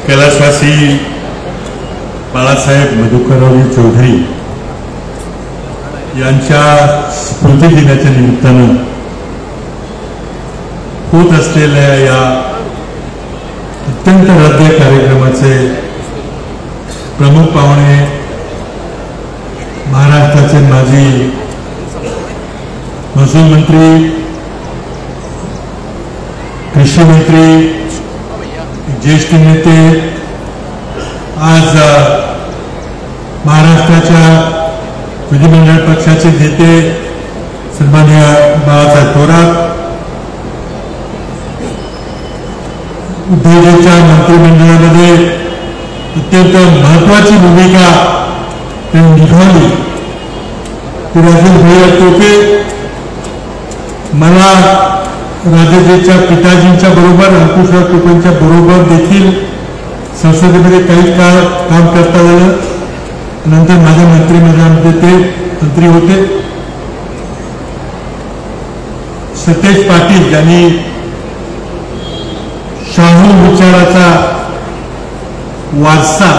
कैलासवासी बाळासाहेब मधुकरराव चौधरी यांच्या स्मृती दिनाच्या निमित्तानं होत असलेल्या या अत्यंत हृदय कार्यक्रमाचे प्रमुख पाहुणे महाराष्ट्राचे माजी महसूल मंत्री, कृषी मंत्री, ज्येष्ठ नेते, आज महाराष्ट्राच्या विधिमंडळ पक्षाचे नेते सन्माननीय बाळासाहेब थोरात, उद्योगाच्या मंत्रिमंडळामध्ये अत्यंत महत्वाची भूमिका त्यांनी निभावली ती राजेश भैया टोपे. मला राजेजीच्या पिताजींच्या बरोबर अंकुशराव टोपेंच्या बरोबर देखील संसदेमध्ये काही काळ काम करता आलं. नंतर माझ्या मंत्रिमंडळामध्ये ते मंत्री होते. सतेज पाटील यांनी शाहू विचाराचा वारसा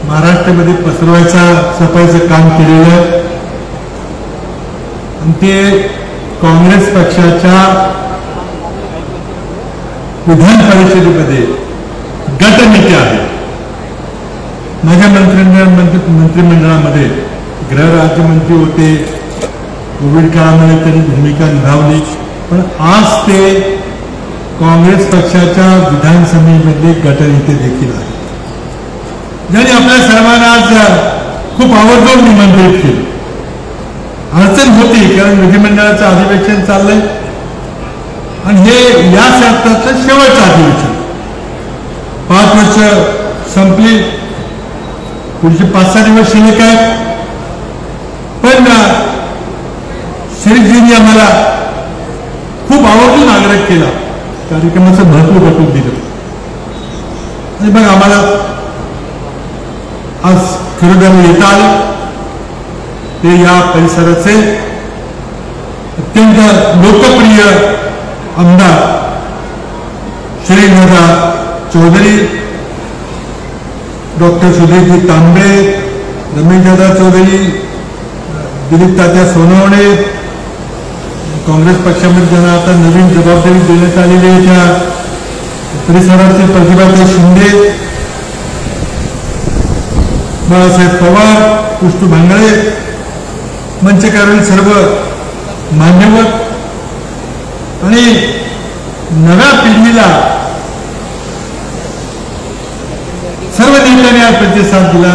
महाराष्ट्रामध्ये पसरवायचा छापायचं काम केलेलं आहे आणि ते काँग्रेस पक्षाच्या विधान परिषदेमध्ये गटनेते आहेत. माझ्या मंत्रिमंडळामध्ये गृह राज्यमंत्री होते. कोविड काळामध्ये त्यांनी भूमिका निभावली, पण आज ते काँग्रेस पक्षाच्या विधानसभेमधले गटनेते देखील आहेत, ज्यांनी आपल्या सर्वांना आज खूप आवर्जून निमंत्रित केलं. अडचण होती कारण विधिमंडळाचं अधिवेशन चाललंय आणि हे या सत्राचं शेवटचं अधिवेशन. 5 वर्ष संपली, पुढचे 5-6 दिवस शिल्लक आहेत. पण शिरीषजींनी आम्हाला खूप आवर्जून आग्रह केला, कार्यक्रमाचं महत्व पटवून दिलं आणि मग आम्हाला आज खरोखर येता आलं. ते या परिसराचे अत्यंत लोकप्रिय आमदार श्रीदादा चौधरी, डॉक्टर सुधीरजी तांबे, रमेशदादा चौधरी, दिलीप तात्या सोनवणे, काँग्रेस पक्षामध्ये ज्यांना आता नवीन जबाबदारी देण्यात आलेली आहे त्या परिसराचे प्रतिभाताई शिंदे, बाळासाहेब पवार, कृष्ण भांगळे, मंचकावरील सर्व मान्यवर आणि नव्या पिढीला सर्व नेत्यांनी आज प्रतिसाद दिला.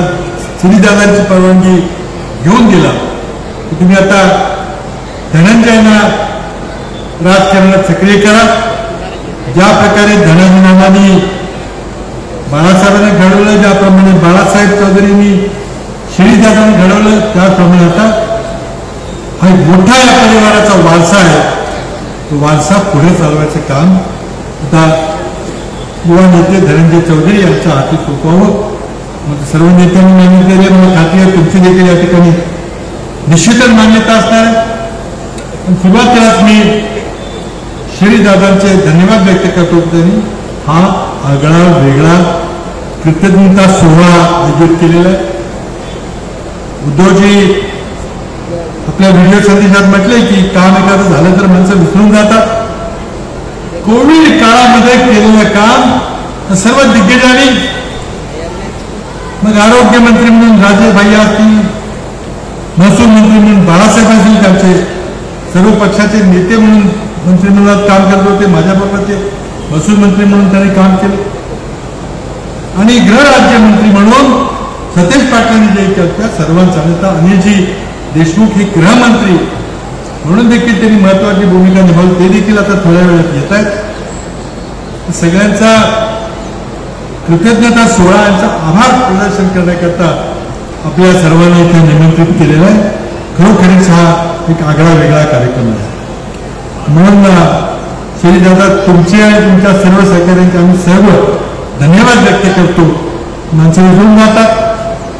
श्रीदादांची परवानगी घेऊन दिला की तुम्ही आता धनंजयना राजकारणात सक्रिय करा. ज्या प्रकारे धनंजयनामांनी बाळासाहेबांनी घडवलं, ज्याप्रमाणे बाळासाहेब चौधरींनी श्रीदादांनी घडवलं, त्याप्रमाणे आता हा मोठा या परिवाराचा वारसा आहे, तो वारसा पुढे चालवायचं काम आता युवा नेते धनंजय चौधरी यांच्या हाती सोपवावं. मग सर्व नेत्यांनी मान्य केले. मला खात्री आहे तुमची देखील या ठिकाणी निश्चितच मान्यता असणार आहे. पण सुरुवातीलाच मी श्रीदादांचे धन्यवाद व्यक्त करतो. त्यांनी हा आगळा वेगळा कृतज्ञता सोहळा आयोजित केलेला आहे. उद्धवजी आपल्या व्हिडिओ संदेशात म्हटले की काम एखादं झालं तर माणसं विसरून जातात. कोविड काळामध्ये केलेलं काम सर्व दिग्गजांनी, मग आरोग्यमंत्री म्हणून राजेश भैया असतील, महसूल मंत्री म्हणून बाळासाहेब असतील, त्यांचे सर्व पक्षाचे नेते म्हणून मंत्रिमंडळात काम करत होते. माझ्याबरोबर ते महसूल मंत्री म्हणून त्यांनी काम केलं आणि गृह राज्यमंत्री म्हणून सतेज पाटलांनी जे केलं त्या सर्वांचा. आता अनिलजी देशमुख हे गृहमंत्री म्हणून देखील त्यांनी महत्वाची भूमिका निभावली, ते देखील आता थोड्या वेळात येत आहेत. सगळ्यांचा कृतज्ञता सोहळा, यांचा आभार प्रदर्शन करण्याकरता आपल्या सर्वांना इथे निमंत्रित केलेला आहे. खरोखरीच हा एक आगळा वेगळा कार्यक्रम आहे. म्हणून श्रीदादा तुमचे आणि तुमच्या सर्व सहकार्यांचे आम्ही सर्व धन्यवाद व्यक्त करतो. माणसं विसरून जातात,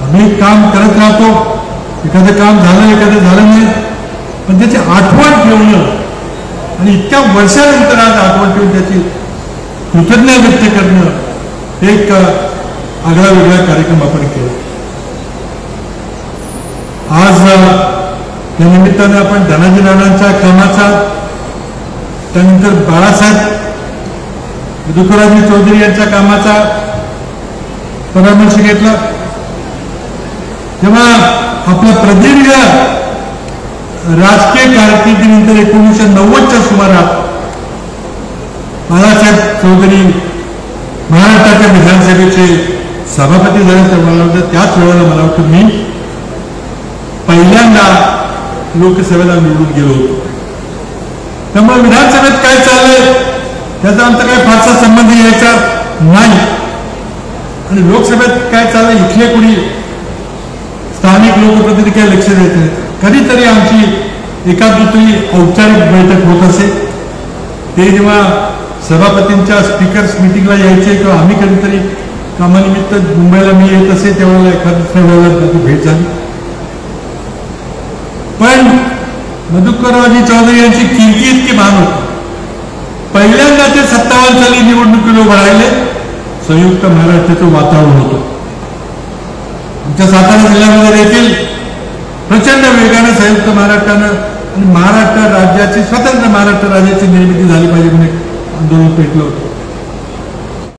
आम्ही काम करत राहतो, एखादं काम झालं एखादं झालं नाही, पण त्याची आठवण ठेवणं आणि इतक्या वर्षानंतर आज आठवण ठेवून त्याची कृतज्ञता व्यक्त करणं एक आगळा वेगळा कार्यक्रम आपण केला. आज या निमित्तानं आपण धनाजी नानांच्या कामाचा, त्यानंतर बाळासाहेब मधुकरराजे चौधरी यांच्या कामाचा परामर्श घेतला. तेव्हा आपल्या प्रदीर्घ राजकीय कारकिर्दीनंतर 1990च्या सुमारात बाळासाहेब चौधरी महाराष्ट्राच्या विधानसभेचे सभापती झाले. तर मला वाटतं त्याच वेळेला मला वाटतं मी पहिल्यांदा लोकसभेला निवडून गेलो होतो. त्यामुळे विधानसभेत काय चाललंय त्याचा आमचा काही फारसा संबंध यायचा नाही, आणि लोकसभेत काय चाललंय इथले कोणी स्थानिक लोकप्रतिनिधी काय लक्ष देत नाही. कधीतरी आमची एका दुसरी औपचारिक बैठक होत असे, ते जेव्हा सभापतींच्या स्पीकर्स मिटिंगला यायचे किंवा आम्ही कधीतरी कामानिमित्त मुंबईला मी येत असे तेव्हा एखाद्या वेळेला त्याची भेट झाली. पण मधुकरराजे चौधरी यांची कीर्ती इतकी महान होती. पहिल्यांदा ते 57 साली निवडणुकीला उभे राहिले. संयुक्त महाराष्ट्राचं वातावरण होतं. आमच्या सातारा जिल्ह्यामध्ये देखील प्रचंड वेगाने संयुक्त महाराष्ट्रानं आणि महाराष्ट्र राज्याची, स्वतंत्र महाराष्ट्र राज्याची निर्मिती झाली पाहिजे म्हणून आंदोलन पेटलं होतं.